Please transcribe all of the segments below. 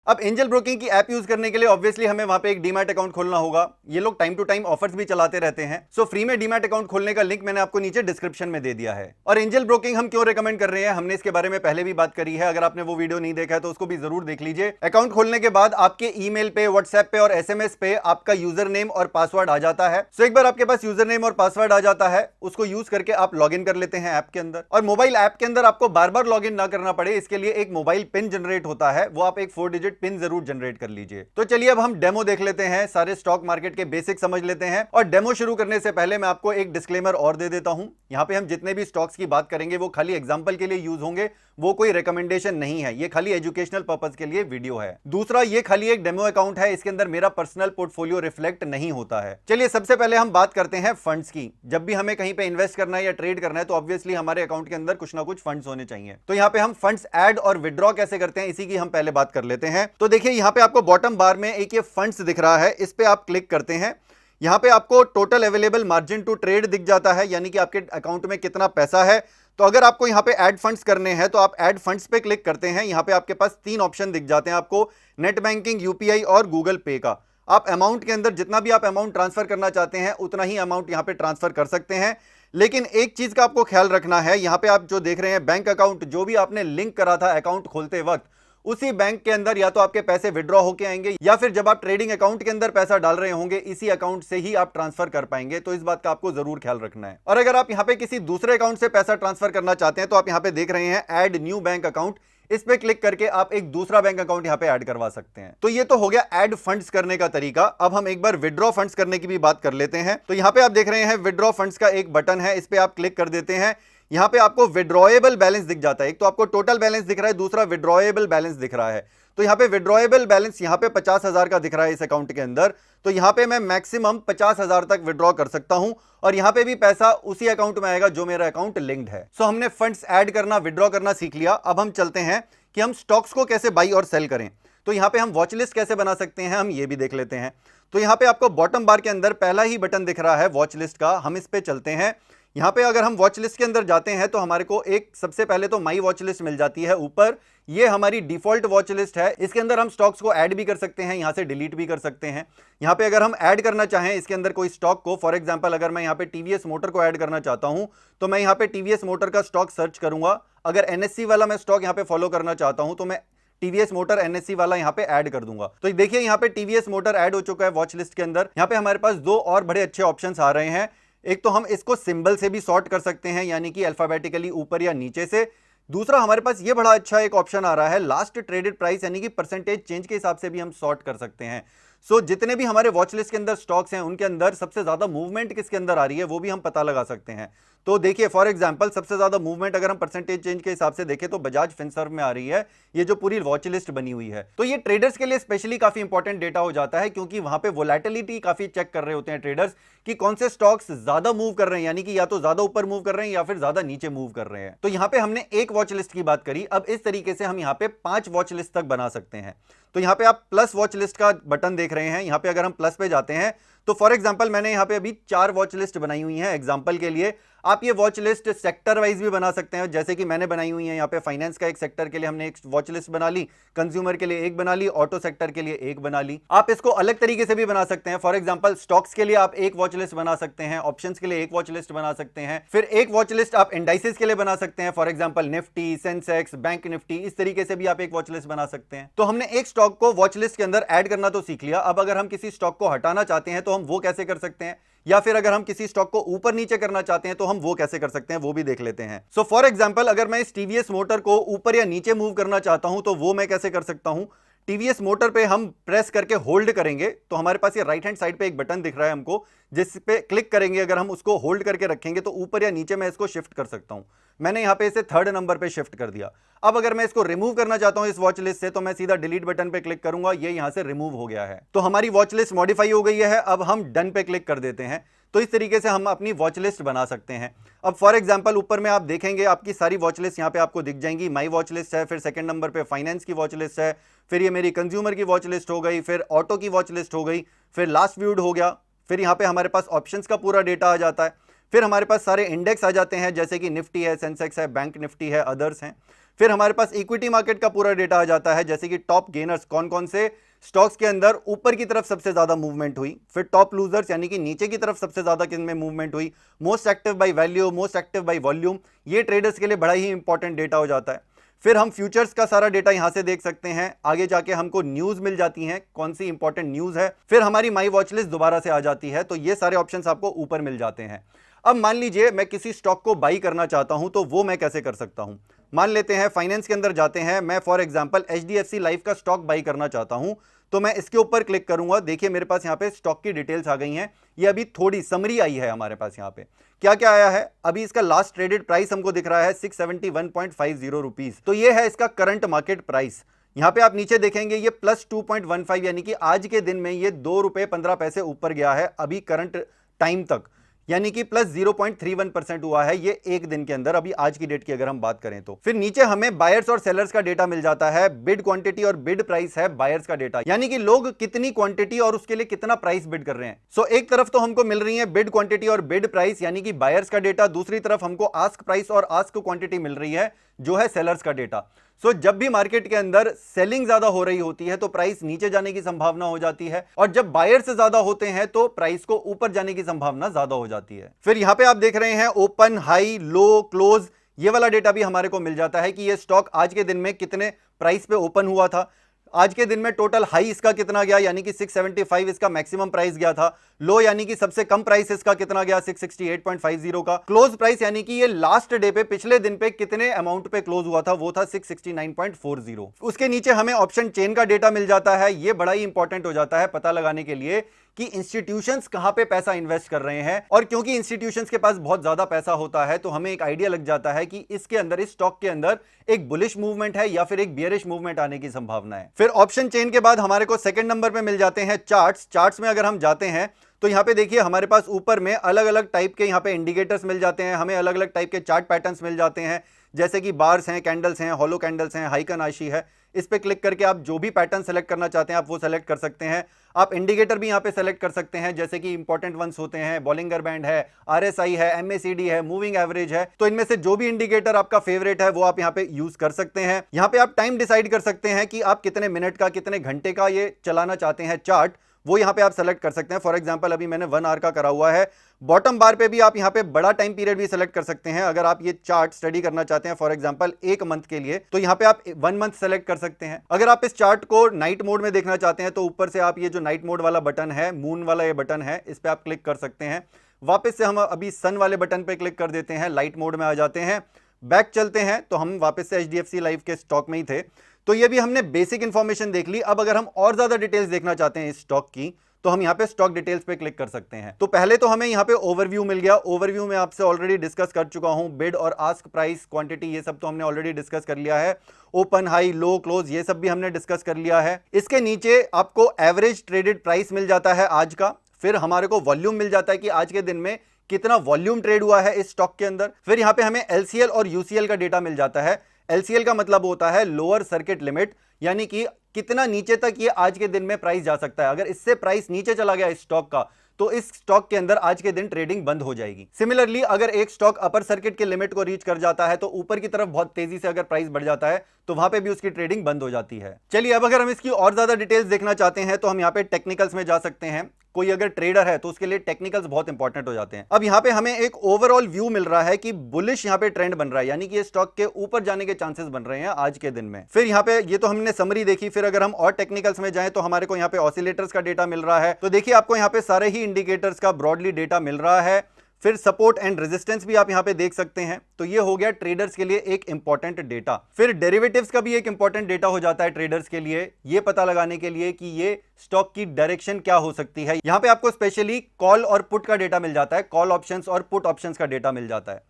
अब angel broking की app use करने के लिए ऑब्वियसली हमें वहां पे एक डीमैट अकाउंट खोलना होगा। ये लोग टाइम टू टाइम ऑफर्स भी चलाते रहते हैं, सो फ्री में डीमैट अकाउंट खोलने का लिंक मैंने आपको नीचे डिस्क्रिप्शन में दे दिया है। और एंजल ब्रोकिंग हम क्यों रेकमेंड कर रहे हैं, हमने इसके बारे में पहले भी बात करी है। अगर आपने वो वीडियो नहीं देखा है तो उसको भी जरूर देख लीजिए। अकाउंट खोलने के बाद आपके ईमेल पे, व्हाट्सएप पे और एसएमएस पे आपका यूजर नेम और पासवर्ड आ जाता है। सो एक बार आपके पास यूजर नेम और पासवर्ड आ जाता है, उसको यूज करके आप लॉग इन कर लेते हैं ऐप के अंदर। और मोबाइल ऐप के अंदर आपको बार बार लॉग इन ना करना पड़े, इसके लिए एक मोबाइल पिन जनरेट होता है, वो आप एक 4 डिजिट पिन जरूर जनरेट कर लीजिए। तो चलिए अब हम डेमो देख लेते हैं, सारे स्टॉक मार्केट के बेसिक समझ लेते हैं। और डेमो शुरू करने से पहले मैं आपको एक डिस्क्लेमर और दे देता हूं। यहां पे हम जितने भी स्टॉक्स की बात करेंगे वो खाली एग्जांपल के लिए यूज होंगे, वो कोई रिकमेंडेशन नहीं है, ये खाली एजुकेशनल पर्पस के लिए वीडियो है। दूसरा, ये खाली एक डेमो अकाउंट है, इसके अंदर मेरा पर्सनल पोर्टफोलियो रिफ्लेक्ट नहीं होता है। चलिए सबसे पहले हम बात करते हैं फंड्स की। जब भी हमें कहीं पे इन्वेस्ट करना है या ट्रेड करना है तो ऑब्वियसली हमारे अकाउंट के अंदर कुछ ना कुछ फंड्स होने चाहिए। तो यहां पे हम फंड्स ऐड और विड्रॉ कैसे करते हैं, इसी की हम पहले बात कर लेते हैं। तो देखिए यहां पे आपको बॉटम बार में एक ये फंड्स दिख रहा है, इस पे आप क्लिक करते हैं। यहां पे आपको total available margin to trade दिख जाता है, यानी कि आपके अकाउंट में कितना पैसा है। तो अगर आपको यहां पे ऐड फंड्स करने हैं तो आप ऐड फंड्स पे क्लिक करते हैं। यहां पे आपके पास 3 ऑप्शन दिख जाते हैं आपको, नेट बैंकिंग, यूपीआई और गूगल पे का। आप अमाउंट के अंदर जितना भी आप अमाउंट ट्रांसफर करना चाहते हैं उतना ही अमाउंट यहां पे ट्रांसफर कर सकते हैं। लेकिन एक चीज का आपको ख्याल रखना है, यहां पे आप जो देख रहे हैं बैंक अकाउंट, जो भी आपने लिंक करा था अकाउंट खोलते वक्त, उसी बैंक के अंदर या तो आपके पैसे विड्रॉ होके आएंगे या फिर जब आप ट्रेडिंग अकाउंट के अंदर पैसा डाल रहे होंगे इसी अकाउंट से ही आप ट्रांसफर कर पाएंगे। तो इस बात का आपको जरूर ख्याल रखना है। और अगर आप यहां पे किसी दूसरे अकाउंट से पैसा ट्रांसफर करना चाहते हैं तो आप यहां पे देख रहे हैं ऐड न्यू बैंक अकाउंट, इस पे क्लिक करके आप एक दूसरा बैंक अकाउंट यहां पे ऐड करवा सकते हैं। तो ये तो हो गया ऐड फंड्स करने का तरीका। अब हम एक बार विड्रॉ फंड्स करने की भी बात कर लेते हैं। तो यहां पे आप देख रहे हैं विड्रॉ फंड्स का एक बटन है, इस पे आप क्लिक कर देते हैं। यहां पे आपको विड्रॉएबल बैलेंस दिख जाता है, एक तो आपको टोटल बैलेंस दिख रहा है, दूसरा विड्रॉएबल बैलेंस दिख रहा है। तो यहां पे विड्रॉएबल बैलेंस यहां पे 50,000 का दिख रहा है इस अकाउंट के अंदर। तो यहां पे मैं मैक्सिमम 50,000 तक विड्रॉ कर सकता हूं और यहां पे भी पैसा उसी अकाउंट में आएगा जो मेरा अकाउंट लिंक्ड है। सो हमने फंड्स ऐड करना, विड्रॉ करना सीख लिया। अब हम चलते हैं कि हम स्टॉक्स को कैसे बाई और सेल करें। तो यहां पे हम वॉच लिस्ट कैसे बना सकते हैं, हम ये भी देख लेते हैं। तो यहां पे आपको बॉटम बार के अंदर पहला ही बटन दिख रहा है वॉच लिस्ट का, हम इस पे चलते हैं। यहां पे अगर हम वॉच लिस्ट के अंदर जाते हैं तो हमारे को एक सबसे पहले तो माई वॉच लिस्ट मिल जाती है ऊपर। ये हमारी डिफॉल्ट वॉच लिस्ट है, इसके अंदर हम स्टॉक्स को ऐड भी कर सकते हैं, यहां से डिलीट भी कर सकते हैं। यहां पे अगर हम ऐड करना चाहें इसके अंदर कोई स्टॉक को, फॉर एग्जांपल अगर मैं यहां पे टीवीएस मोटर को ऐड करना चाहता हूं तो मैं यहां पे टीवीएस मोटर का स्टॉक सर्च करूंगा। अगर एनएससी वाला मैं स्टॉक यहां पे फॉलो करना चाहता हूं तो मैं टीवीएस मोटर एनएससी वाला यहां पे ऐड कर दूंगा। तो देखिए यहां पे टीवीएस मोटर ऐड हो चुका है वॉच लिस्ट के अंदर। यहां पे हमारे पास 2 और बड़े अच्छे ऑप्शंस आ रहे हैं। एक तो हम इसको सिंबल से भी सॉर्ट कर सकते हैं, यानी कि अल्फाबेटिकली ऊपर या नीचे से। दूसरा हमारे पास ये बड़ा अच्छा एक ऑप्शन आ रहा है लास्ट ट्रेडेड प्राइस, यानी कि परसेंटेज चेंज के हिसाब से भी हम सॉर्ट कर सकते हैं। सो जितने भी हमारे वॉच लिस्ट के अंदर स्टॉक्स हैं उनके अंदर सबसे ज्यादा मूवमेंट किसके अंदर आ रही है वो भी हम पता लगा सकते हैं। तो देखिए फॉर एग्जांपल सबसे ज्यादा मूवमेंट अगर हम परसेंटेज चेंज के हिसाब से देखें तो बजाज फिनसर्व में आ रही है, ये जो पूरी वॉच लिस्ट बनी हुई है। तो ये ट्रेडर्स के लिए स्पेशली काफी इंपॉर्टेंट डेटा हो जाता है, क्योंकि वहां पे वोलेटिलिटी काफी चेक कर रहे होते हैं ट्रेडर्स कि कौन से स्टॉक्स ज्यादा मूव कर रहे हैं, यानी कि या तो ज्यादा ऊपर मूव कर रहे हैं या फिर ज्यादा नीचे मूव कर रहे हैं। तो यहां पे हमने एक वॉच लिस्ट की बात करी, अब इस तरीके से हम यहां पे 5 वॉच लिस्ट तक बना सकते हैं। तो यहां पे आप प्लस वॉच लिस्ट का बटन देख रहे हैं, यहां पे अगर हम प्लस पे जाते हैं तो फॉर एग्जांपल मैंने यहां पे अभी 4 वॉच लिस्ट बनाई हुई हैं एग्जांपल के लिए। आप ये वॉच लिस्ट सेक्टर वाइज भी बना सकते हैं, जैसे कि मैंने बनाई हुई है यहां पे फाइनेंस का एक सेक्टर के लिए हमने एक वॉच लिस्ट बना ली, कंज्यूमर के लिए एक बना ली, ऑटो सेक्टर के लिए एक बना ली। आप इसको अलग तरीके से भी बना सकते हैं, फॉर एग्जांपल स्टॉक्स के लिए आप एक वॉच लिस्ट बना सकते हैं, ऑप्शंस के लिए एक वॉच लिस्ट बना सकते हैं, फिर एक वॉच लिस्ट आप इंडाइसेस के लिए बना सकते हैं, for example Nifty, Sensex, bank Nifty, इस तरीके से भी आप एक वॉच लिस्ट बना सकते हैं। तो हमने एक स्टॉक को वॉच लिस्ट के अंदर ऐड करना तो सीख लिया, अब अगर हम किसी स्टॉक को हटाना चाहते हैं तो हम वो कैसे कर सकते हैं, या फिर अगर हम किसी स्टॉक को ऊपर नीचे करना चाहते हैं तो हम वो कैसे कर सकते हैं वो भी देख लेते हैं। सो फॉर एग्जांपल अगर मैं इस टीवीएस मोटर को ऊपर या नीचे मूव करना चाहता हूं तो वो मैं कैसे कर सकता हूं। टीवीएस मोटर पे हम प्रेस करके होल्ड करेंगे तो हमारे पास ये राइट हैंड साइड पे एक बटन दिख रहा है हमको, जिस पे क्लिक करेंगे अगर हम उसको होल्ड करके रखेंगे तो ऊपर या नीचे मैं इसको शिफ्ट कर सकता हूं। मैंने यहां पे इसे 3rd नंबर पे शिफ्ट कर दिया। अब अगर मैं इसको रिमूव करना चाहता हूं इस वॉच लिस्ट से तो मैं सीधा डिलीट बटन पे क्लिक करूंगा, ये यहां से रिमूव हो गया है। तो हमारी वॉच लिस्ट मॉडिफाई हो गई है। अब हम डन पे क्लिक कर देते हैं। तो इस तरीके से हम अपनी वॉच लिस्ट बना सकते हैं। अब फॉर एग्जांपल ऊपर में आप देखेंगे आपकी सारी वॉच लिस्ट यहां पे आपको दिख जाएंगी। माई वॉच लिस्ट है, फिर 2nd नंबर पे फाइनेंस की वॉच लिस्ट है, फिर ये मेरी कंज्यूमर की वॉच लिस्ट हो गई, फिर ऑटो की वॉच लिस्ट हो गई, फिर लास्ट व्यूड हो गया, फिर यहाँ पे हमारे पास ऑप्शंस का पूरा डेटा आ जाता है, फिर हमारे पास सारे इंडेक्स आ जाते हैं जैसे कि निफ्टी है, सेंसेक्स है, बैंक निफ्टी है, अदर्स हैं। फिर हमारे पास इक्विटी मार्केट का पूरा डेटा आ जाता है, जैसे कि टॉप गेनर्स कौन कौन से स्टॉक्स के अंदर ऊपर की तरफ सबसे ज्यादा मूवमेंट हुई, फिर टॉप लूजर्स यानी कि नीचे की तरफ सबसे ज्यादा किन में मूवमेंट हुई, most active by value, most active by volume. ये ट्रेडर्स के लिए बड़ा ही इंपॉर्टेंट डेटा हो जाता है। फिर हम फ्यूचर्स का सारा डेटा यहां से देख सकते हैं। आगे जाके हमको न्यूज मिल जाती हैं, कौन सी इंपॉर्टेंट न्यूज है। फिर हमारी माई वॉच लिस्ट दोबारा से आ जाती है, तो ये सारे ऑप्शंस आपको ऊपर मिल जाते हैं। अब मान लीजिए मैं किसी स्टॉक को बाई करना चाहता हूं, तो वो मैं कैसे कर सकता हूं। मान लेते हैं फाइनेंस के अंदर जाते हैं, मैं फॉर एग्जांपल HDFC लाइफ का स्टॉक बाई करना चाहता हूं, तो मैं इसके ऊपर क्लिक करूंगा। देखिए मेरे पास यहां पे स्टॉक की डिटेल्स आ गई हैं। ये अभी थोड़ी समरी आई है हमारे पास। यहां पे क्या क्या आया है, अभी इसका लास्ट ट्रेडेड प्राइस हमको दिख रहा है 671.50 रुपीज, तो ये है इसका करंट मार्केट प्राइस। यहां पे आप नीचे देखेंगे ये +2.15 यानी कि आज के दिन में ये 2 रुपए 15 पैसे ऊपर गया है अभी करंट टाइम तक, यानी कि +0.31% हुआ है ये एक दिन के अंदर, अभी आज की डेट की अगर हम बात करें तो। फिर नीचे हमें बायर्स और सेलर्स का डेटा मिल जाता है। बिड क्वांटिटी और बिड प्राइस है बायर्स का डेटा, यानी कि लोग कितनी क्वांटिटी और उसके लिए कितना प्राइस बिड कर रहे हैं। सो एक तरफ तो हमको मिल रही है बिड क्वांटिटी और बिड प्राइस यानी कि बायर्स का डेटा, दूसरी तरफ हमको आस्क प्राइस और आस्क क्वांटिटी मिल रही है जो है सेलर्स का डेटा। सो जब भी मार्केट के अंदर सेलिंग ज्यादा हो रही होती है तो प्राइस नीचे जाने की संभावना हो जाती है, और जब बायर्स ज्यादा होते हैं तो प्राइस को ऊपर जाने की संभावना ज्यादा हो जाती है। फिर यहां पे आप देख रहे हैं ओपन, हाई, लो, क्लोज, ये वाला डेटा भी हमारे को मिल जाता है कि ये स्टॉक आज के दिन में कितने प्राइस पे ओपन हुआ था, आज के दिन में टोटल हाई इसका कितना गया यानी कि 675 इसका मैक्सिमम प्राइस गया था, लो यानी कि सबसे कम प्राइस इसका कितना गया 668.50 का, क्लोज प्राइस यानी कि ये लास्ट डे पे पिछले दिन पे कितने अमाउंट पे क्लोज हुआ था वो था 669.40। उसके नीचे हमें ऑप्शन चेन का डेटा मिल जाता है। ये बड़ा ही इंपॉर्टेंट हो जाता है पता लगाने के लिए कि इंस्टीट्यूशंस कहां पे पैसा इन्वेस्ट कर रहे हैं, और क्योंकि इंस्टीट्यूशंस के पास बहुत ज्यादा पैसा होता है तो हमें एक आइडिया लग जाता है कि इसके अंदर, इस स्टॉक के अंदर एक बुलिश मूवमेंट है या फिर एक बियरिश मूवमेंट आने की संभावना है। फिर ऑप्शन चेन के बाद हमारे को सेकंड नंबर पे मिल जाते हैं चार्ट्स। चार्ट्स में अगर हम जाते हैं तो यहां पे देखिए हमारे पास ऊपर में अलग अलग टाइप के यहां पे इंडिकेटर्स मिल जाते हैं, हमें अलग अलग टाइप के चार्ट पैटर्न्स मिल जाते हैं, जैसे कि बार्स हैं, कैंडल्स हैं, हॉलो कैंडल्स हैं, हाइकन आशी है। इस पे क्लिक करके आप जो भी पैटर्न सेलेक्ट करना चाहते हैं आप वो सेलेक्ट कर सकते हैं। आप इंडिकेटर भी यहां पे सेलेक्ट कर सकते हैं, जैसे कि इंपॉर्टेंट वंस होते हैं, बॉलिंगर बैंड है, RSI है, MACD है, मूविंग एवरेज है। तो इनमें से जो भी इंडिकेटर आपका फेवरेट है वो आप यहां पे यूज कर सकते हैं। यहां पे आप टाइम डिसाइड कर सकते हैं कि आप कितने मिनट का, कितने घंटे का ये चलाना चाहते हैं चार्ट, वो यहां पे आप सेलेक्ट कर सकते हैं। फॉर एग्जांपल अभी मैंने 1 आवर का करा हुआ है। बॉटम बार पे भी आप यहां पे बड़ा टाइम पीरियड भी सेलेक्ट कर सकते हैं। अगर आप ये चार्ट स्टडी करना चाहते हैं फॉर एग्जांपल 1 मंथ के लिए, तो यहां पे आप 1 मंथ सेलेक्ट कर सकते हैं। अगर आप इस चार्ट को नाइट मोड में देखना चाहते हैं तो ऊपर से आप ये जो नाइट मोड वाला बटन है, मून वाला ये बटन है, इस पे आप क्लिक कर सकते हैं। वापस से हम अभी सन वाले बटन पे क्लिक कर देते हैं, लाइट मोड में आ जाते हैं। बैक चलते हैं तो हम वापस से HDFC लाइफ के स्टॉक में ही थे। तो ये भी हमने बेसिक इंफॉर्मेशन देख ली। अब अगर हम और ज्यादा डिटेल्स देखना चाहते हैं इस स्टॉक की तो हम यहां पे स्टॉक डिटेल्स पे क्लिक कर सकते हैं। तो पहले तो हमें यहां पे ओवरव्यू मिल गया। ओवरव्यू में आपसे ऑलरेडी डिस्कस कर चुका हूं, बिड और आस्क प्राइस, क्वांटिटी, ये सब तो हमने ऑलरेडी डिस्कस कर लिया है। ओपन, हाई, लो, क्लोज, ये सब भी हमने डिस्कस कर लिया है। इसके नीचे आपको एवरेज ट्रेडेड प्राइस मिल जाता है आज का। फिर हमारे को वॉल्यूम मिल जाता है कि आज के दिन में कितना वॉल्यूम ट्रेड हुआ है इस स्टॉक के अंदर। फिर यहां पे हमें LCL और UCL का डेटा मिल जाता है। LCL का मतलब होता है लोअर सर्किट लिमिट, यानी कि कितना नीचे तक ये आज के दिन में प्राइस जा सकता है। अगर इससे प्राइस नीचे चला गया इस स्टॉक का तो इस स्टॉक के अंदर आज के दिन ट्रेडिंग बंद हो जाएगी। सिमिलरली अगर एक स्टॉक अपर सर्किट के लिमिट को रीच कर जाता है तो ऊपर की तरफ बहुत तेजी से अगर प्राइस बढ़ जाता है तो वहां पे भी उसकी ट्रेडिंग बंद हो जाती है। चलिए अब अगर हम इसकी और ज्यादा डिटेल्स देखना चाहते हैं तो हम यहाँ पे टेक्निकल्स में जा सकते हैं। कोई अगर ट्रेडर है तो उसके लिए टेक्निकल्स बहुत इंपॉर्टेंट हो जाते हैं। अब यहाँ पे हमें एक ओवरऑल व्यू मिल रहा है कि बुलिश यहाँ पे ट्रेंड बन रहा है, यानी कि ये स्टॉक के ऊपर जाने के चांसेस बन रहे हैं आज के दिन में। फिर यहाँ पे ये तो हमने समरी देखी। फिर अगर हम और टेक्निकल्स में जाएं तो हमारे को यहाँ पे ऑसिलेटर्स का डेटा मिल रहा है। तो देखिए आपको यहाँ पे सारे ही इंडिकेटर्स का ब्रॉडली डेटा मिल रहा है। फिर सपोर्ट एंड रेजिस्टेंस भी आप यहां पे देख सकते हैं। तो ये हो गया ट्रेडर्स के लिए एक इंपॉर्टेंट डेटा। फिर डेरिवेटिव्स का भी एक इंपॉर्टेंट डेटा हो जाता है ट्रेडर्स के लिए, ये पता लगाने के लिए कि ये स्टॉक की डायरेक्शन क्या हो सकती है। यहां पे आपको स्पेशली कॉल और पुट का डेटा मिल जाता है, कॉल ऑप्शंस और पुट ऑप्शंस का डेटा मिल जाता है।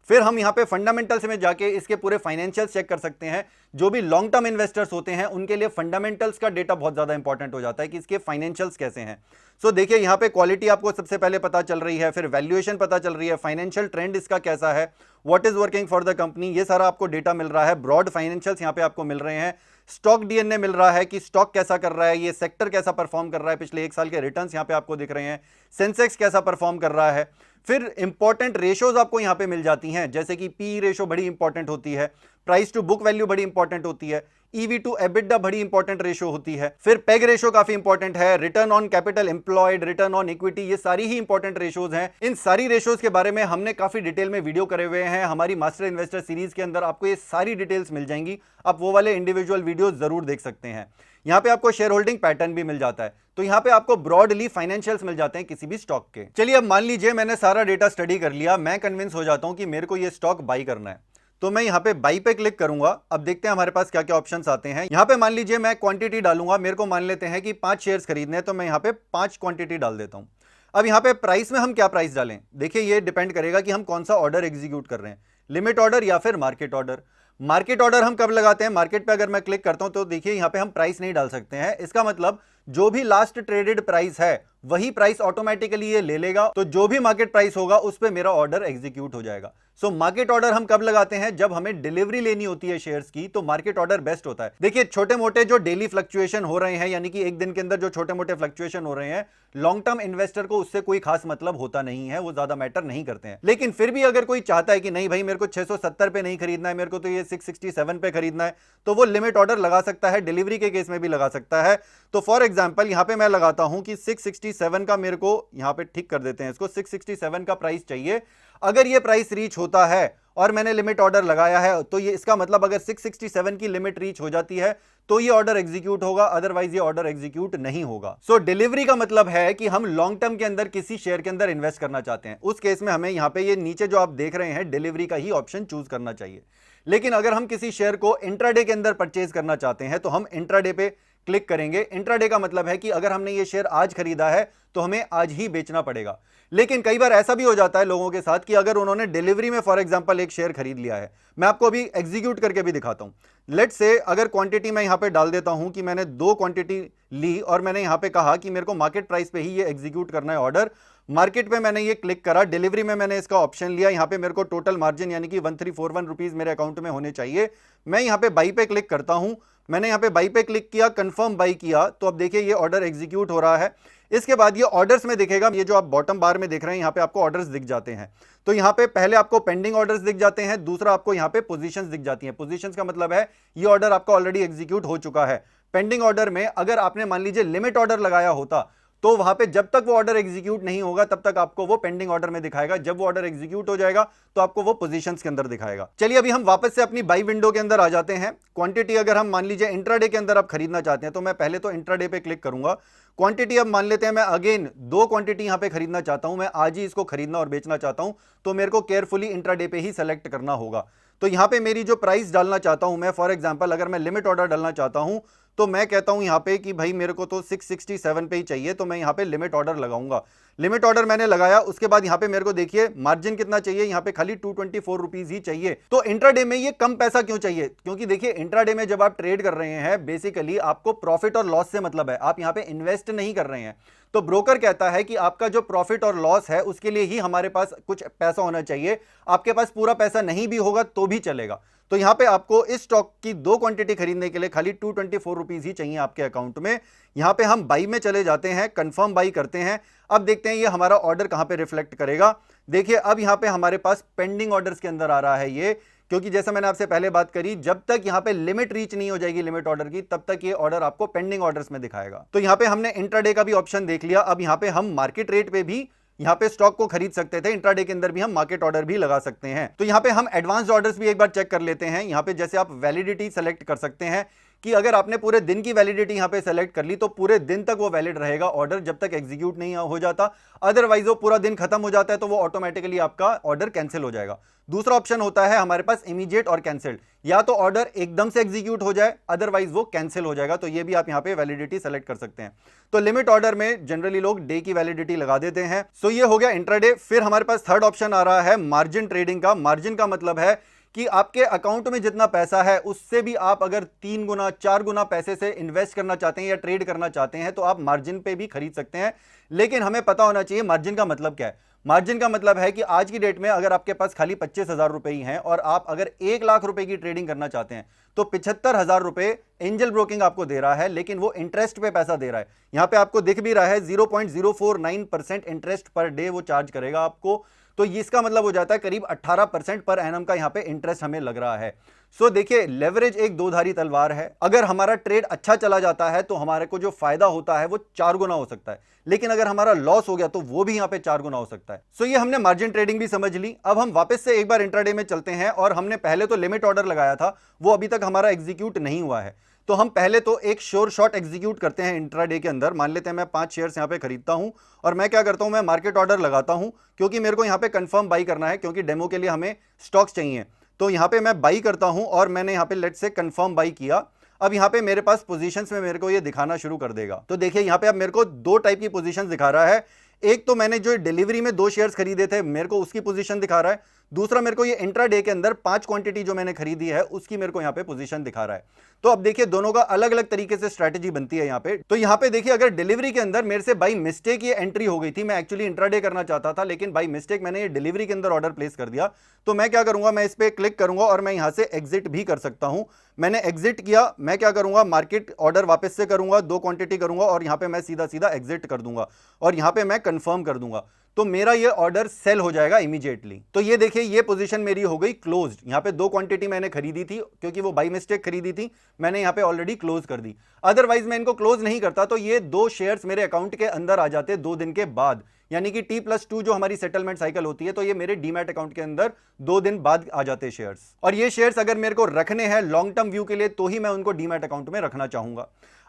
फिर हम यहां पे फंडामेंटल्स में जाके इसके पूरे फाइनेंशियल्स चेक कर सकते हैं। जो भी लॉन्ग टर्म इन्वेस्टर्स होते हैं उनके लिए फंडामेंटल्स का डेटा बहुत ज्यादा इंपॉर्टेंट हो जाता है कि इसके फाइनेंशियल्स कैसे हैं। सो देखिए यहां पे क्वालिटी आपको सबसे पहले पता चल रही है, फिर वैल्यूएशन पता चल रही है, फाइनेंशियल ट्रेंड इसका कैसा है, what is working for the company, ये सारा आपको डेटा मिल रहा है। ब्रॉड फाइनेंशियल्स यहां पे आपको मिल रहे हैं। स्टॉक डीएनए मिल रहा है कि स्टॉक कैसा कर रहा है, ये सेक्टर कैसा परफॉर्म कर रहा है, पिछले 1 साल के रिटर्न्स यहां पे आपको दिख रहे हैं, सेंसेक्स कैसा परफॉर्म कर रहा है। फिर इंपॉर्टेंट रेशोज आपको यहां पे मिल जाती हैं, जैसे कि पी रेशो बड़ी इंपॉर्टेंट होती है, प्राइस टू बुक वैल्यू बड़ी इंपॉर्टेंट होती है, ईवी टू एबिडा बड़ी इंपॉर्टेंट रेशो होती है, फिर पेग रेशो काफी इंपॉर्टेंट है, return on capital employed, return on equity, ये सारी ही इंपॉर्टेंट रेशोज हैं। इन सारी रेशोज के बारे में हमने काफी डिटेल में वीडियो करे हुए हैं, हमारी मास्टर इन्वेस्टर सीरीज के अंदर आपको ये सारी डिटेल्स मिल जाएंगी, आप वो वाले इंडिविजुअल वीडियो जरूर देख सकते हैं। यहां पे आपको शेयर होल्डिंग पैटर्न भी मिल जाता है, तो यहां पे आपको ब्रॉडली फाइनेंशियल्स मिल जाते हैं किसी भी स्टॉक के। चलिए अब मान लीजिए मैंने सारा डेटा स्टडी कर लिया, मैं कन्विंस हो जाता हूं कि मेरे को ये स्टॉक बाई करना है, तो मैं यहां पे बाई पे क्लिक करूंगा। अब देखते हैं हमारे पास क्या क्या ऑप्शंस आते हैं। यहां पे मान लीजिए मैं क्वांटिटी डालूंगा, मेरे को मान लेते हैं कि 5 शेयर्स खरीदने हैं, तो मैं यहां पे 5 क्वांटिटी डाल देता हूं। अब यहां पे प्राइस में हम क्या प्राइस डालें, देखिए ये डिपेंड करेगा कि हम कौन सा ऑर्डर एग्जीक्यूट कर रहे हैं, लिमिट ऑर्डर या फिर मार्केट ऑर्डर। मार्केट ऑर्डर हम कब लगाते हैं, मार्केट पे अगर मैं क्लिक करता हूं तो देखिए यहां पे हम प्राइस नहीं डाल सकते हैं, इसका मतलब जो भी लास्ट ट्रेडेड प्राइस है वही प्राइस ऑटोमेटिकली ये ले लेगा, तो जो भी मार्केट प्राइस होगा उस पे मेरा ऑर्डर एग्जीक्यूट हो जाएगा। सो मार्केट ऑर्डर हम कब लगाते हैं, जब हमें डिलीवरी लेनी होती है शेयर्स की, तो मार्केट ऑर्डर बेस्ट होता है। देखिए छोटे मोटे जो डेली फ्लक्चुएशन हो रहे हैं, यानी कि एक दिन के अंदर जो छोटे मोटे फ्लक्चुएशन हो रहे हैं, लॉन्ग टर्म इन्वेस्टर को उससे कोई खास मतलब होता नहीं है, वो ज्यादा मैटर नहीं करते हैं। लेकिन फिर भी अगर कोई चाहता है कि नहीं भाई मेरे को 670 पे नहीं खरीदना है, मेरे को तो ये 667 पे खरीदना है, तो वो लिमिट ऑर्डर लगा सकता है, डिलीवरी के केस में भी लगा सकता है। तो फॉर एग्जांपल यहां पे मैं लगाता हूं कि 667 का मेरे को यहां पे ठीक कर देते हैं इसको, 667 का प्राइस चाहिए। अगर ये प्राइस रीच होता है और मैंने लिमिट ऑर्डर लगाया है, तो ये इसका मतलब अगर 667 की लिमिट रीच हो जाती है तो ये ऑर्डर एग्जीक्यूट होगा, अदरवाइज ये ऑर्डर एग्जीक्यूट नहीं होगा। सो डिलीवरी का मतलब है कि हम लॉन्ग टर्म के अंदर किसी शेयर के अंदर इन्वेस्ट करना चाहते हैं, उस केस में हमें यहां पे ये नीचे जो आप देख रहे हैं डिलीवरी का ही ऑप्शन चूज करना चाहिए। लेकिन अगर हम किसी शेयर को इंट्राडे के अंदर परचेज करना चाहते हैं तो हम इंट्राडे पे क्लिक करेंगे। इंट्राडे का मतलब है कि अगर हमने ये शेयर आज खरीदा है तो हमें आज ही बेचना पड़ेगा। लेकिन कई बार ऐसा भी हो जाता है लोगों के साथ कि अगर उन्होंने डिलीवरी में फॉर एग्जांपल एक शेयर खरीद लिया है, मैं आपको अभी एग्जीक्यूट करके भी दिखाता हूं। लेट्स से अगर क्वांटिटी मैं यहां पे डाल देता हूं कि मैंने 2 क्वांटिटी ली और मैंने यहां पे कहा कि मेरे को मार्केट प्राइस पे ही ये एग्जीक्यूट करना है ऑर्डर, मार्केट पे मैंने ये क्लिक करा, डिलीवरी में मैंने इसका ऑप्शन लिया, यहां पे मेरे को टोटल मार्जिन यानी कि 1341 रुपीज मेरे अकाउंट में होने चाहिए। मैं यहां पे बाई पे क्लिक करता हूं, मैंने यहां पे बाई पे क्लिक किया, कंफर्म बाई किया, तो अब देखिए ये ऑर्डर एग्जीक्यूट हो रहा है। इसके बाद ये ऑर्डर्स में दिखेगा, ये जो आप बॉटम बार में देख रहे हैं यहां पे आपको ऑर्डर्स दिख जाते हैं। तो यहां पे पहले आपको पेंडिंग ऑर्डर्स दिख जाते हैं, दूसरा आपको यहां पे पोजीशंस दिख जाती हैं। पोजीशंस का मतलब है ये ऑर्डर आपका ऑलरेडी एग्जीक्यूट हो चुका है। पेंडिंग ऑर्डर में अगर आपने मान लीजिए लिमिट ऑर्डर लगाया होता तो वहां पे जब तक वो ऑर्डर एग्जीक्यूट नहीं होगा तब तक आपको वो पेंडिंग ऑर्डर में दिखाएगा, जब वो ऑर्डर एग्जीक्यूट हो जाएगा तो आपको वो पोजीशंस के अंदर दिखाएगा। चलिए अभी हम वापस से अपनी बाई विंडो के अंदर आ जाते हैं। क्वांटिटी अगर हम मान लीजिए इंट्राडे के अंदर आप खरीदना चाहते हैं तो मैं पहले तो इंट्राडे पे क्लिक करूंगा। क्वांटिटी अब मान लेते हैं मैं अगेन 2 क्वांटिटी यहां पे खरीदना चाहता हूं, मैं आज ही इसको खरीदना और बेचना चाहता हूं, तो मेरे को केयरफुली इंट्राडे पे ही सेलेक्ट करना होगा। तो यहां पे मेरी जो प्राइस डालना चाहता हूं मैं, फॉर एग्जांपल अगर मैं लिमिट ऑर्डर डालना चाहता हूं तो मैं कहता हूं यहां पे कि भाई मेरे को तो 667 पे ही चाहिए, तो मैं यहां पे लिमिट ऑर्डर लगाऊंगा। लिमिट ऑर्डर मैंने लगाया, उसके बाद यहां पे मेरे को देखिए मार्जिन कितना चाहिए, यहां पे खाली 224 रुपीज ही चाहिए। तो इंट्राडे में ये कम पैसा क्यों चाहिए, क्योंकि देखिए इंट्राडे में जब आप ट्रेड कर रहे हैं बेसिकली आपको प्रॉफिट और लॉस से मतलब है, आप यहां पे इन्वेस्ट नहीं कर रहे हैं। तो ब्रोकर कहता है कि आपका जो प्रॉफिट और लॉस है उसके लिए ही हमारे पास कुछ पैसा होना चाहिए, आपके पास पूरा पैसा नहीं भी होगा तो भी चलेगा। तो यहां पे आपको इस स्टॉक की 2 क्वांटिटी खरीदने के लिए खाली 224 रुपीज ही चाहिए आपके अकाउंट में। यहां पे हम बाई में चले जाते हैं, कंफर्म बाई करते हैं। अब देखते हैं ये हमारा ऑर्डर कहां पे रिफ्लेक्ट करेगा। देखिए अब यहां पे हमारे पास पेंडिंग ऑर्डर्स के अंदर आ रहा है ये, क्योंकि जैसा मैंने आपसे पहले बात करी, जब तक यहां पे लिमिट रीच नहीं हो जाएगी लिमिट ऑर्डर की तब तक ये ऑर्डर आपको पेंडिंग ऑर्डर्स में दिखाएगा। तो यहां पे हमने इंट्राडे का भी ऑप्शन देख लिया। अब यहां पे हम मार्केट रेट पे भी यहां पे स्टॉक को खरीद सकते थे, इंट्राडे के अंदर भी हम मार्केट ऑर्डर भी लगा सकते हैं। तो यहां पे हम एडवांस्ड ऑर्डर्स भी एक बार चेक कर लेते हैं। यहां पे जैसे आप वैलिडिटी सेलेक्ट कर सकते हैं कि अगर आपने पूरे दिन की वैलिडिटी यहां पे सेलेक्ट कर ली तो पूरे दिन तक वो वैलिड रहेगा ऑर्डर, जब तक एग्जीक्यूट नहीं हो जाता। अदरवाइज वो पूरा दिन खत्म हो जाता है तो वो ऑटोमेटिकली आपका ऑर्डर कैंसिल हो जाएगा। दूसरा ऑप्शन होता है हमारे पास इमीडिएट और कैंसिल्ड, या तो ऑर्डर एकदम से एग्जीक्यूट हो जाए अदरवाइज वो कैंसिल हो जाएगा, तो ये भी आप यहां पे वैलिडिटी सेलेक्ट कर सकते हैं। तो लिमिट ऑर्डर में जनरली लोग डे की वैलिडिटी लगा देते हैं। सो ये हो गया इंट्राडे। फिर हमारे पास थर्ड ऑप्शन आ रहा है मार्जिन ट्रेडिंग का। मार्जिन का मतलब है कि आपके अकाउंट में जितना पैसा है उससे भी आप अगर 3 गुना 4 गुना पैसे से इन्वेस्ट करना चाहते हैं या ट्रेड करना चाहते हैं तो आप मार्जिन पे भी खरीद सकते हैं। लेकिन हमें पता होना चाहिए मार्जिन का मतलब क्या है। मार्जिन का मतलब है कि आज की डेट में अगर आपके पास खाली 25,000 रुपए ही हैं और आप अगर 1 लाख रुपए की ट्रेडिंग करना चाहते हैं तो 75,000 रुपए एंजल ब्रोकिंग आपको दे रहा है, लेकिन वो इंटरेस्ट पे पैसा दे रहा है। यहां पे आपको दिख भी रहा है 0.049% इंटरेस्ट पर डे वो चार्ज करेगा आपको। तो इसका मतलब हो जाता है करीब 18% पर एनम का यहां पे इंटरेस्ट हमें लग रहा है। सो देखिए, लेवरेज एक दो धारी तलवार है। अगर हमारा ट्रेड अच्छा चला जाता है तो हमारे को जो फायदा होता है वो 4 गुना हो सकता है, लेकिन अगर हमारा लॉस हो गया तो वो भी यहां पे 4 गुना हो सकता है। सो ये हमने मार्जिन ट्रेडिंग भी समझ ली। अब हम वापस से एक बार इंट्राडे में चलते हैं और हमने पहले तो लिमिट ऑर्डर लगाया था, वो अभी तक हमारा एग्जीक्यूट नहीं हुआ है। तो हम पहले तो एक श्योर शॉट एग्जीक्यूट करते हैं इंट्राडे के अंदर। मान लेते हैं मैं 5 शेयर्स यहां पे खरीदता हूं और मैं क्या करता हूं, मैं मार्केट ऑर्डर लगाता हूं क्योंकि मेरे को यहां पे कंफर्म बाई करना है, क्योंकि डेमो के लिए हमें स्टॉक्स चाहिए। तो यहां पे मैं बाई करता हूं और मैंने यहां पे लेट से कंफर्म बाई किया। अब यहां पे मेरे पास पोजीशंस में मेरे को ये दिखाना शुरू कर देगा। तो देखिए यहां पे अब मेरे को 2 टाइप की पोजीशंस दिखा रहा है। एक तो मैंने जो डिलीवरी में 2 शेयर्स खरीदे थे मेरे को उसकी पोजीशन दिखा रहा है, दूसरा मेरे को ये इंट्राडे के अंदर 5 क्वांटिटी जो मैंने खरीदी है उसकी मेरे को यहां पे पोजीशन दिखा रहा है। तो अब देखिए दोनों का अलग अलग तरीके से स्ट्रैटेजी बनती है यहां पे। तो यहां पे देखिए अगर डिलीवरी के अंदर मेरे से बाई मिस्टेक ये एंट्री हो गई थी, मैं एक्चुअली इंट्राडे करना चाहता था लेकिन बाई मिस्टेक मैंने ये डिलीवरी के अंदर ऑर्डर प्लेस कर दिया, तो मैं क्या करूंगा, मैं इस पे क्लिक करूंगा और मैं यहां से एग्जिट भी कर सकता हूं। मैंने एग्जिट किया, मैं क्या करूंगा, मार्केट ऑर्डर वापस से करूंगा, 2 क्वांटिटी करूंगा और यहां पे मैं सीधा सीधा एग्जिट कर दूंगा और यहां पे मैं कंफर्म कर दूंगा। तो मेरा ये ऑर्डर सेल हो जाएगा इमीडिएटली। तो ये देखिए ये पोजीशन मेरी हो गई क्लोज्ड। यहां पे 2 क्वांटिटी मैंने खरीदी थी क्योंकि वो बाई मिस्टेक खरीदी थी, मैंने यहां पे ऑलरेडी क्लोज कर दी। अदरवाइज मैं इनको क्लोज नहीं करता तो ये 2 शेयर्स मेरे अकाउंट के अंदर आ जाते 2 दिन के बाद, यानी कि T+2 जो हमारी सेटलमेंट साइकिल होती है, तो ये मेरे डीमैट अकाउंट के अंदर 2 दिन बाद आ जाते शेयर्स। और ये शेयर्स अगर मेरे को रखने हैं लॉन्ग टर्म व्यू के लिए तो ही मैं उनको डीमैट अकाउंट में रखना चाहूंगा।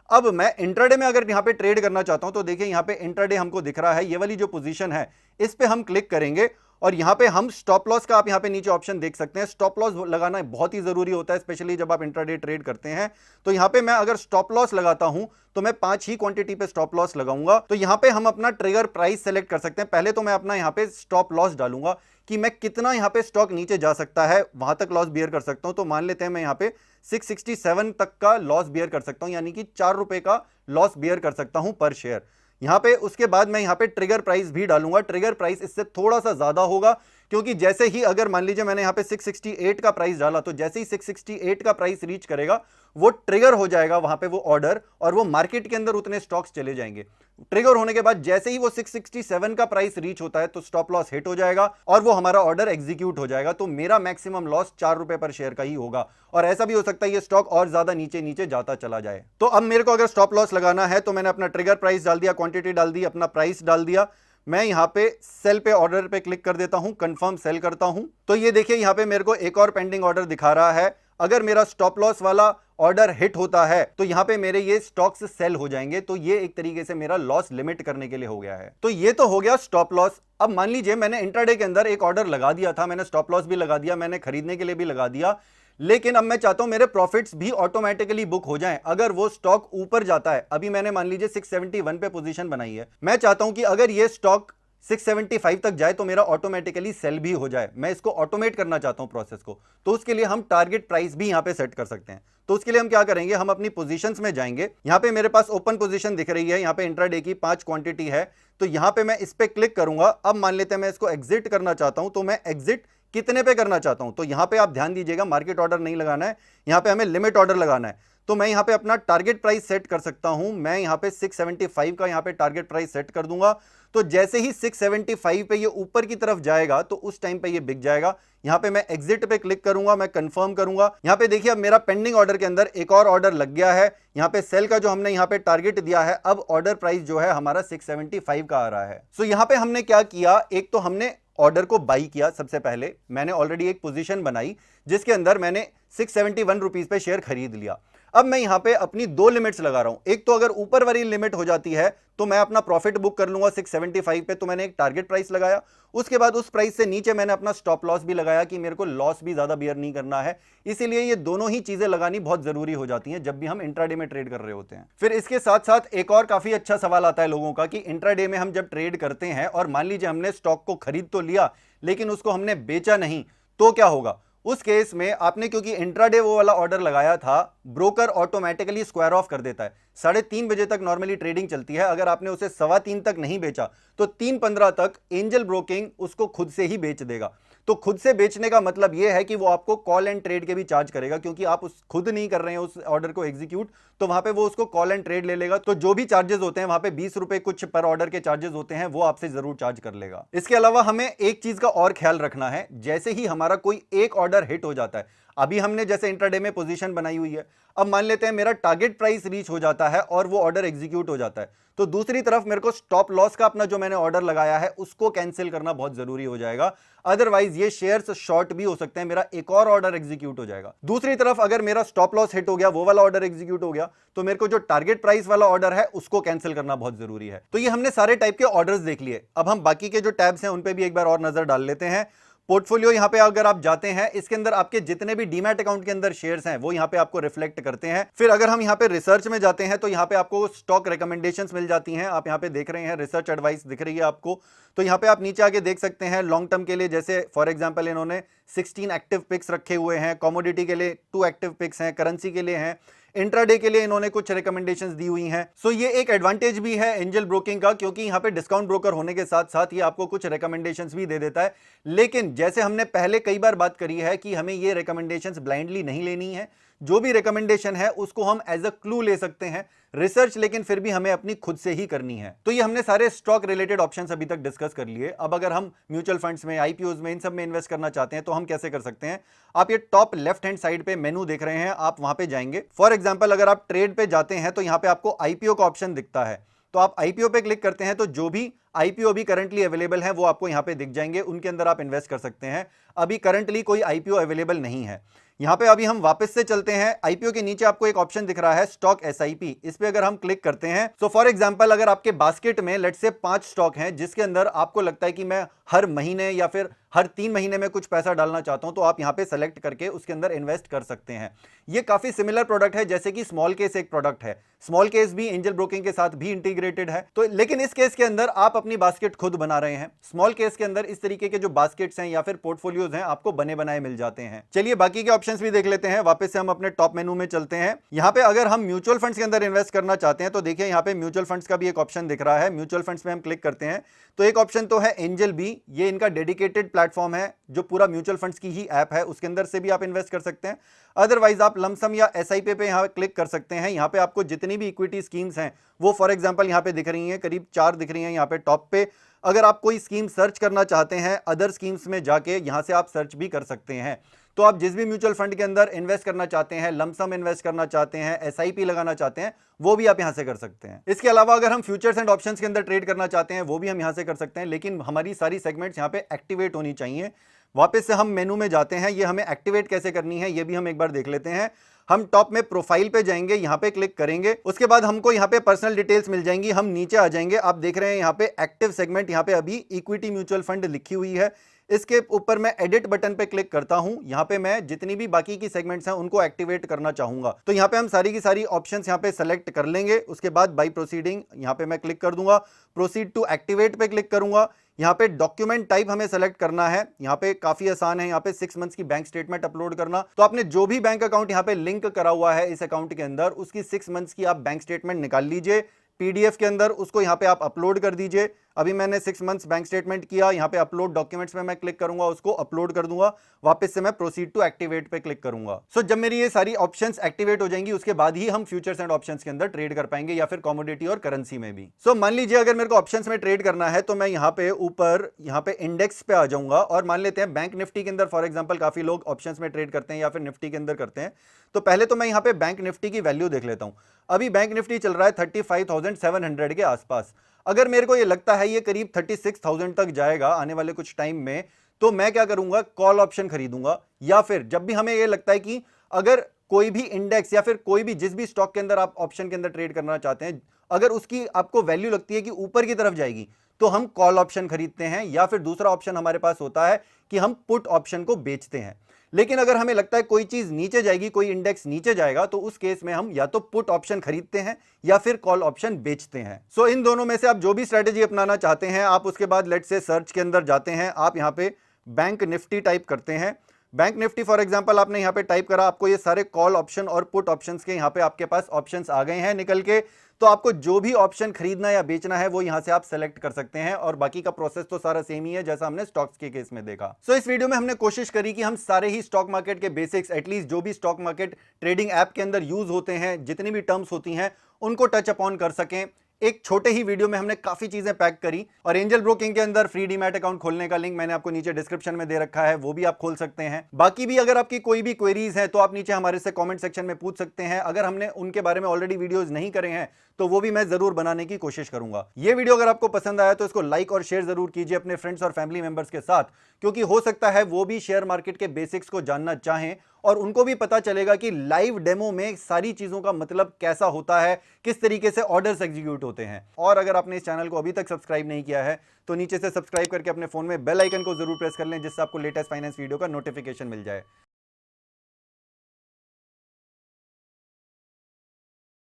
अब मैं इंट्राडे में अगर यहां पे ट्रेड करना चाहता हूं तो देखिए यहां पे इंट्राडे हमको दिख रहा है, ये वाली जो पोजीशन है इस पे हम क्लिक करेंगे और यहां पे हम स्टॉप लॉस का, आप यहां पे नीचे ऑप्शन देख सकते हैं, स्टॉप लॉस लगाना बहुत ही जरूरी होता है स्पेशली जब आप इंट्राडे ट्रेड करते हैं। तो यहां पे मैं अगर स्टॉप लॉस लगाता हूं तो मैं 5 ही क्वांटिटी पे स्टॉप लॉस लगाऊंगा। तो यहां पे हम अपना ट्रिगर प्राइस सेलेक्ट कर सकते हैं। पहले तो मैं अपना यहां पे स्टॉप लॉस डालूंगा कि मैं कितना यहां पे स्टॉक नीचे जा सकता है, वहां तक लॉस बियर कर सकता हूं। तो मान लेते हैं मैं यहां पे 667 तक का लॉस बियर कर सकता हूं, यानी कि 4 रुपए का लॉस बियर कर सकता हूं पर शेयर यहां पे। उसके बाद मैं यहां पे ट्रिगर प्राइस भी डालूंगा। ट्रिगर प्राइस इससे थोड़ा सा ज्यादा होगा क्योंकि जैसे ही, अगर मान लीजिए मैंने यहां पे 668 का प्राइस डाला तो जैसे ही 668 का प्राइस रीच करेगा वो ट्रिगर हो जाएगा वहां पे वो ऑर्डर और वो मार्केट के अंदर उतने स्टॉक्स चले जाएंगे। ट्रिगर होने के बाद जैसे ही वो 667 का प्राइस रीच होता है तो स्टॉप लॉस हिट हो जाएगा और वो हमारा ऑर्डर एग्जीक्यूट हो जाएगा। तो मेरा मैक्सिमम लॉस 4 रुपए पर शेयर का ही होगा और ऐसा भी हो सकता है ये स्टॉक और ज्यादा नीचे नीचे जाता चला जाए। तो अब मेरे को अगर स्टॉप लॉस लगाना है तो मैंने अपना ट्रिगर प्राइस डाल दिया, क्वांटिटी डाल दी, अपना प्राइस डाल दिया। मैं यहां पे सेल पे ऑर्डर पे क्लिक कर देता हूं, कंफर्म सेल करता हूं। तो ये देखिए यहां पे मेरे को एक और पेंडिंग ऑर्डर दिखा रहा है। अगर मेरा स्टॉप लॉस वाला ऑर्डर हिट होता है तो यहां पे मेरे ये स्टॉक्स सेल हो जाएंगे। तो ये एक तरीके से मेरा लॉस लिमिट करने के लिए हो गया है। तो ये तो हो गया स्टॉप लॉस। अब मान लीजिए मैंने इंट्राडे के अंदर एक ऑर्डर लगा दिया था, मैंने स्टॉप लॉस भी लगा दिया, मैंने खरीदने के लिए भी लगा दिया, लेकिन अब मैं चाहता हूं मेरे प्रॉफिट्स भी ऑटोमेटिकली बुक हो जाएं अगर वो स्टॉक ऊपर जाता है। अभी मैंने मान लीजिए 671 पे पोजीशन बनाई है, मैं चाहता हूं कि अगर ये स्टॉक 675 तक जाए तो मेरा ऑटोमेटिकली सेल भी हो जाए। मैं इसको ऑटोमेट करना चाहता हूं प्रोसेस को, तो उसके लिए हम टारगेट प्राइस भी यहां पे सेट कर सकते हैं। तो उसके लिए हम क्या करेंगे, हम अपनी पोजीशंस में जाएंगे। यहां पे मेरे पास ओपन पोजीशन दिख रही है, यहां पे इंट्राडे की 5 क्वांटिटी है, तो यहां पे मैं इस पे क्लिक करूंगा। अब मान लेते हैं मैं इसको एग्जिट करना चाहता हूं, तो मैं एग्जिट कितने पे करना चाहता हूं, तो यहां पे आप ध्यान दीजिएगा मार्केट ऑर्डर नहीं लगाना है, यहां पे हमें लिमिट ऑर्डर लगाना है। तो मैं यहां पे अपना टारगेट प्राइस सेट कर सकता हूं। मैं यहां पे 675 का यहां पे टारगेट प्राइस सेट कर दूंगा। तो जैसे ही 675 पे ये ऊपर की तरफ जाएगा तो उस टाइम पे ये बिक जाएगा। यहां पे मैं एग्जिट पे क्लिक करूंगा, मैं कंफर्म करूंगा। यहां पे देखिए अब मेरा पेंडिंग ऑर्डर के अंदर एक और ऑर्डर लग गया है। यहां पे सेल का जो हमने यहां पे टारगेट दिया है, अब ऑर्डर प्राइस जो है हमारा 675 का आ रहा है। सो यहां पे हमने क्या किया, एक तो हमने ऑर्डर को बाई किया। सबसे पहले मैंने ऑलरेडी एक पोजीशन बनाई जिसके अंदर मैंने 671 रुपीज पे शेयर खरीद लिया। अब मैं यहां पे अपनी 2 लिमिट्स लगा रहा हूं। एक तो अगर ऊपर वाली लिमिट हो जाती है तो मैं अपना प्रॉफिट बुक कर लूंगा 675 पे, तो मैंने एक टारगेट प्राइस लगाया। उसके बाद उस प्राइस से नीचे मैंने अपना स्टॉप लॉस भी लगाया कि मेरे को लॉस भी ज्यादा बियर नहीं करना है। इसीलिए ये दोनों ही चीजें लगानी बहुत जरूरी हो जाती हैं जब भी हम इंट्राडे में ट्रेड कर रहे होते हैं। फिर इसके साथ साथ एक और काफी अच्छा सवाल आता है लोगों का कि इंट्राडे में हम जब ट्रेड करते हैं और मान लीजिए हमने स्टॉक को खरीद तो लिया लेकिन उसको हमने बेचा नहीं तो क्या होगा। उस केस में आपने क्योंकि इंट्राडे वो वाला ऑर्डर लगाया था, ब्रोकर ऑटोमेटिकली स्क्वायर ऑफ कर देता है। 3:30 बजे तक नॉर्मली ट्रेडिंग चलती है, अगर आपने उसे 3:15 तक नहीं बेचा तो 3:15 तक एंजल ब्रोकिंग उसको खुद से ही बेच देगा। तो खुद से बेचने का मतलब यह है कि वो आपको कॉल एंड ट्रेड के भी चार्ज करेगा, क्योंकि आप उस खुद नहीं कर रहे हैं उस ऑर्डर को एग्जीक्यूट, तो वहां पे वो उसको कॉल एंड ट्रेड ले लेगा। तो जो भी चार्जेस होते हैं वहां पे 20 रुपए कुछ पर ऑर्डर के चार्जेस होते हैं, वो आपसे जरूर चार्ज कर लेगा। इसके अलावा हमें एक चीज का और ख्याल रखना है, जैसे ही हमारा कोई एक ऑर्डर हिट हो जाता है, अभी हमने जैसे इंट्राडे में पोजीशन बनाई हुई है, अब मान लेते हैं मेरा टारगेट प्राइस रीच हो जाता है और वो ऑर्डर एग्जीक्यूट हो जाता है, तो दूसरी तरफ मेरे को स्टॉप लॉस का अपना जो मैंने ऑर्डर लगाया है उसको कैंसिल करना बहुत जरूरी हो जाएगा, अदरवाइज ये शेयर्स शॉर्ट भी हो सकते हैं, मेरा एक और ऑर्डर एग्जीक्यूट हो जाएगा। दूसरी तरफ अगर मेरा स्टॉप लॉस हिट हो गया, वो वाला ऑर्डर एग्जीक्यूट हो गया, तो मेरे को जो टारगेट प्राइस वाला ऑर्डर है उसको कैंसिल करना बहुत जरूरी है। तो ये हमने सारे टाइप के ऑर्डर्स देख लिए। अब हम बाकी के जो टैब्स हैं उन पे भी एक बार और नजर डाल लेते हैं। पोर्टफोलियो यहां पे अगर आप जाते हैं, इसके अंदर आपके जितने भी डीमैट अकाउंट के अंदर शेयर्स हैं वो यहां पे आपको रिफ्लेक्ट करते हैं। फिर अगर हम यहां पे रिसर्च में जाते हैं तो यहां पे आपको स्टॉक रिकमेंडेशंस मिल जाती हैं। आप यहां पे देख रहे हैं रिसर्च एडवाइस दिख रही है आपको, तो यहां पे आप नीचे आके देख सकते हैं लॉन्ग टर्म के लिए, जैसे फॉर एग्जांपल इन्होंने 16 एक्टिव पिक्स रखे हुए हैं, कमोडिटी के लिए 2 एक्टिव पिक्स हैं, करेंसी के लिए हैं, इंट्राडे के लिए इन्होंने कुछ रिकमेंडेशंस दी हुई हैं। सो ये एक एडवांटेज भी है एंजल ब्रोकिंग का, क्योंकि यहाँ पे डिस्काउंट ब्रोकर होने के साथ साथ ये आपको कुछ रिकमेंडेशंस भी दे देता है। लेकिन जैसे हमने पहले कई बार बात करी है कि हमें ये रिकमेंडेशंस ब्लाइंडली नहीं लेनी है, जो भी रिकमेंडेशन है उसको हम एज अ क्लू ले सकते हैं रिसर्च, लेकिन फिर भी हमें अपनी खुद से ही करनी है। तो ये हमने सारे स्टॉक रिलेटेड ऑप्शंस अभी तक डिस्कस कर लिए। अब अगर हम म्यूचुअल फंड्स में, आईपीओज में, इन सब में इन्वेस्ट करना चाहते हैं तो हम कैसे कर सकते हैं? आप ये टॉप लेफ्ट हैंड साइड पे मेनू देख रहे हैं, आप वहां पे जाएंगे। फॉर एग्जांपल अगर आप ट्रेड पे जाते हैं तो यहां पे आपको आईपीओ का ऑप्शन दिखता है, तो आप आईपीओ पे क्लिक करते हैं तो जो भी आईपीओ भी करंटली अवेलेबल है वो आपको यहां पे दिख जाएंगे, उनके अंदर आप इन्वेस्ट कर सकते हैं। अभी करंटली कोई आईपीओ अवेलेबल नहीं है। यहां पे अभी हम वापस से चलते हैं, आईपीओ के नीचे आपको एक ऑप्शन दिख रहा है स्टॉक एसआईपी, इस पे अगर हम क्लिक करते हैं तो फॉर एग्जांपल अगर आपके बास्केट में लेट्स से 5 स्टॉक हैं जिसके अंदर आपको लगता है कि मैं हर महीने या फिर हर 3 महीने में कुछ पैसा डालना चाहता हूं, तो आप यहां पे सेलेक्ट करके उसके अंदर इन्वेस्ट कर सकते हैं। ये काफी सिमिलर प्रोडक्ट है जैसे कि स्मॉल केस एक प्रोडक्ट है, स्मॉल केस भी एंजल ब्रोकिंग के साथ भी इंटीग्रेटेड है। तो लेकिन इस केस के अंदर आप अपनी बास्केट खुद बना रहे हैं, स्मॉल केस के अंदर इस तरीके के जो बास्केट्स हैं या फिर पोर्टफोलियोज हैं आपको बने बनाए मिल जाते हैं। चलिए बाकी के ऑप्शंस भी देख लेते हैं। वापस से हम अपने टॉप मेनू में चलते हैं। यहां पे अगर हम म्यूचुअल फंड्स के अंदर इन्वेस्ट करना चाहते हैं तो देखिए यहां पे म्यूचुअल फंड्स का भी एक ऑप्शन दिख रहा है। म्यूचुअल फंड्स में हम क्लिक करते हैं तो एक ऑप्शन तो है एंजल बी, ये इनका डेडिकेटेड प्लेटफॉर्म है जो पूरा म्यूचुअल फंड्स की ही ऐप है, उसके अंदर से भी आप इन्वेस्ट कर सकते हैं। अदरवाइज आप लमसम या एसआईपी पे यहां क्लिक कर सकते हैं। यहां पे आपको जितनी भी इक्विटी स्कीम्स हैं वो फॉर एग्जांपल यहां पे दिख रही हैं, करीब 4 दिख रही हैं यहां पे टॉप पे। अगर आप कोई स्कीम सर्च करना चाहते हैं अदर स्कीम्स में जाके यहां से आप सर्च भी कर सकते हैं। तो आप जिस भी म्यूचुअल फंड के अंदर इन्वेस्ट करना चाहते हैं, लमसम इन्वेस्ट करना चाहते हैं, एसआईपी लगाना चाहते हैं, वो भी आप यहां से कर सकते हैं। इसके अलावा अगर हम फ्यूचर्स एंड ऑप्शंस के अंदर ट्रेड करना चाहते हैं वो भी हम यहां से कर सकते हैं, लेकिन हमारी सारी सेगमेंट्स यहां पे एक्टिवेट होनी चाहिए। वापस से हम मेनू में जाते हैं, ये हमें एक्टिवेट कैसे करनी है ये भी हम एक बार देख लेते हैं। हम टॉप में प्रोफाइल पे जाएंगे, यहां पे क्लिक करेंगे, उसके बाद हमको यहां पे पर्सनल डिटेल्स मिल जाएंगी। हम नीचे आ जाएंगे, आप देख रहे हैं यहां पे एक्टिव सेगमेंट, यहां पे अभी इक्विटी म्यूचुअल फंड लिखी हुई है। इसके ऊपर मैं एडिट बटन पे क्लिक करता हूं, यहां पे मैं जितनी भी बाकी की सेगमेंट्स हैं उनको एक्टिवेट करना चाहूंगा। तो यहां पे हम सारी की सारी ऑप्शंस यहां पे सेलेक्ट कर लेंगे। उसके बाद बाय प्रोसीडिंग यहां पे मैं क्लिक कर दूंगा, प्रोसीड टू एक्टिवेट पे क्लिक करूंगा। यहाँ पे डॉक्यूमेंट टाइप हमें सेलेक्ट करना है, यहाँ पे काफी आसान है, यहाँ पे 6 मंथ्स की बैंक स्टेटमेंट अपलोड करना। तो आपने जो भी बैंक अकाउंट यहाँ पे लिंक करा हुआ है इस अकाउंट के अंदर, उसकी 6 मंथ्स की आप बैंक स्टेटमेंट निकाल लीजिए पीडीएफ के अंदर, उसको यहाँ पे आप अपलोड कर दीजिए। अभी मैंने 6 मंथ्स बैंक स्टेटमेंट किया, यहाँ पे अपलोड डॉक्यूमेंट्स में मैं क्लिक करूंगा, उसको अपलोड कर दूंगा। वापस से मैं प्रोसीड टू एक्टिवेट पे क्लिक करूंगा। सो जब मेरी ये सारी ऑप्शंस एक्टिवेट हो जाएंगी उसके बाद ही हम फ्यूचर्स एंड ऑप्शंस के अंदर ट्रेड कर पाएंगे या फिर कमोडिटी और करेंसी में भी। सो मान लीजिए अगर मेरे को ऑप्शंस में ट्रेड करना है तो मैं यहाँ पे ऊपर यहाँ पे इंडेक्स पे आ जाऊंगा और मान लेते हैं बैंक निफ्टी के अंदर फॉर एग्जांपल काफी लोग ऑप्शंस में ट्रेड करते हैं या फिर निफ्टी के अंदर करते हैं। तो पहले तो मैं यहाँ पे बैंक निफ्टी की वैल्यू देख लेता हूं। अभी बैंक निफ्टी चल रहा है 35,700 के आसपास। अगर मेरे को ये लगता है ये करीब 36,000 तक जाएगा आने वाले कुछ टाइम में, तो मैं क्या करूंगा, कॉल ऑप्शन खरीदूंगा। या फिर जब भी हमें ये लगता है कि अगर कोई भी इंडेक्स या फिर कोई भी जिस भी स्टॉक के अंदर आप ऑप्शन के अंदर ट्रेड करना चाहते हैं, अगर उसकी आपको वैल्यू लगती है कि ऊपर की तरफ जाएगी तो हम कॉल ऑप्शन खरीदते हैं। या फिर दूसरा ऑप्शन हमारे पास होता है कि हम पुट ऑप्शन को बेचते हैं। लेकिन अगर हमें लगता है कोई चीज नीचे जाएगी, कोई इंडेक्स नीचे जाएगा, तो उस केस में हम या तो पुट ऑप्शन खरीदते हैं या फिर कॉल ऑप्शन बेचते हैं। सो इन दोनों में से आप जो भी स्ट्रेटेजी अपनाना चाहते हैं, आप उसके बाद लेट्स से सर्च के अंदर जाते हैं, आप यहां पे बैंक निफ्टी टाइप करते हैं। बैंक निफ्टी फॉर एग्जांपल आपने यहाँ पे टाइप करा, आपको ये सारे कॉल ऑप्शन और पुट ऑप्शंस के यहाँ पे आपके पास ऑप्शंस आ गए हैं निकल के। तो आपको जो भी ऑप्शन खरीदना या बेचना है वो यहां से आप सेलेक्ट कर सकते हैं और बाकी का प्रोसेस तो सारा सेम ही है जैसा हमने स्टॉक्स के केस में देखा। सो इस वीडियो में हमने कोशिश करी कि हम सारे ही स्टॉक मार्केट के बेसिक्स, एटलीस्ट जो भी स्टॉक मार्केट ट्रेडिंग ऐप के अंदर यूज होते हैं, जितनी भी टर्म्स होती हैं उनको टच अपॉन कर सकें। एक छोटे ही वीडियो में हमने काफी चीजें पैक करी और एंजल ब्रोकिंग के अंदर फ्री डीमैट अकाउंट खोलने का लिंक मैंने आपको नीचे डिस्क्रिप्शन में दे रखा है, वो भी आप खोल सकते हैं। बाकी भी अगर आपकी कोई भी क्वेरीज है तो आप नीचे हमारे से कमेंट सेक्शन में पूछ सकते हैं। अगर हमने उनके बारे में ऑलरेडी वीडियोस नहीं करे हैं तो वो भी मैं जरूर बनाने की कोशिश करूंगा। ये वीडियो अगर आपको पसंद आया तो इसको लाइक और शेयर जरूर कीजिए अपने फ्रेंड्स और फैमिली मेंबर्स के साथ, क्योंकि हो सकता है वो भी शेयर मार्केट के बेसिक्स को जानना चाहें और उनको भी पता चलेगा कि लाइव डेमो में सारी चीजों का मतलब कैसा होता है, किस तरीके से ऑर्डर्स एग्जीक्यूट होते हैं। और अगर आपने इस चैनल को अभी तक सब्सक्राइब नहीं किया है तो नीचे से सब्सक्राइब करके अपने फोन में बेल आइकन को जरूर प्रेस कर लें, जिससे आपको लेटेस्ट फाइनेंस वीडियो का नोटिफिकेशन मिल जाए।